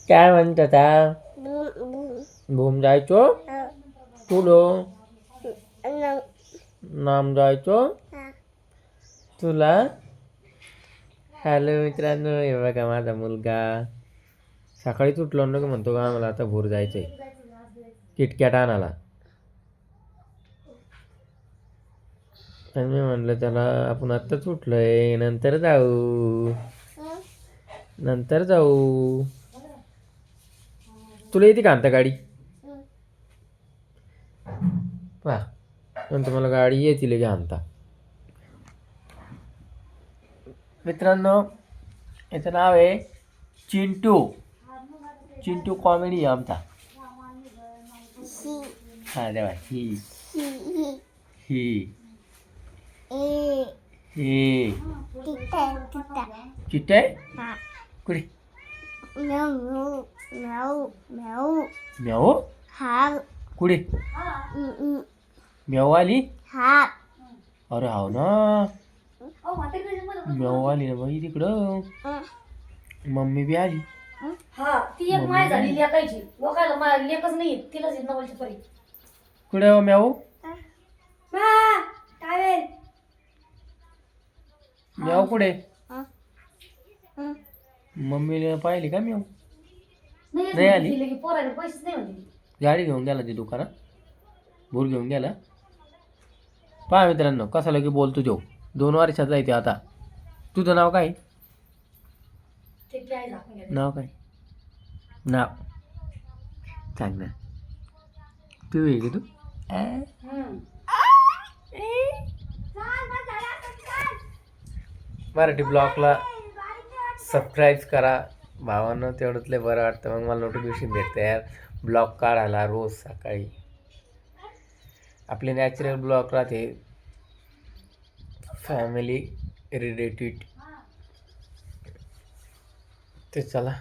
काय म्हणतात भूम जायचो तुलो नाम जायचो तुला. हॅलो मित्रांनो, हे बघा माझा मुलगा सकाळीच उठलो ना म्हणतो का मला आता भोर जायचंय किटकॅट आणायला. तर मी म्हणलं त्याला आपण आत्ताच उठलोय, नंतर जाऊ. तुला येते का आणता गाडी? पहा नंतर मला गाडी येतील की आणता. मित्रांनो याचं नाव आहे चिंटू कॉमेडी आहे आमचा. हा देवा ही चिट्टे कुठे म्याऊ कुठे म्याऊ आली. अरे हाव ना म्याऊ आली ना बाई तिकडं. मम्मी बी आली. कुठे हो म्याऊ? म्याऊ कुठे? मम्मीने पाहिली का म्याऊ? नाही आली. गाडी घेऊन गेला ती दुकानात, भूर घेऊन गेला. पहा मित्रांनो कसा लगे बोलतो तो. 2 वर्षाचा आहे ते आता. तुझं नाव काय? नाव काय? नाव सांग ना. तू आहे का तू? मराठी ब्लॉगला सबस्क्राईब करा भावांनो, तेवढंच लय बरं वाटतं. मग मला नोटिफिकेशन भेटतं यार ब्लॉग काढायला रोज सकाळी. आपले नॅचरल ब्लॉग राहते फॅमिली रिलेटेड. ते चला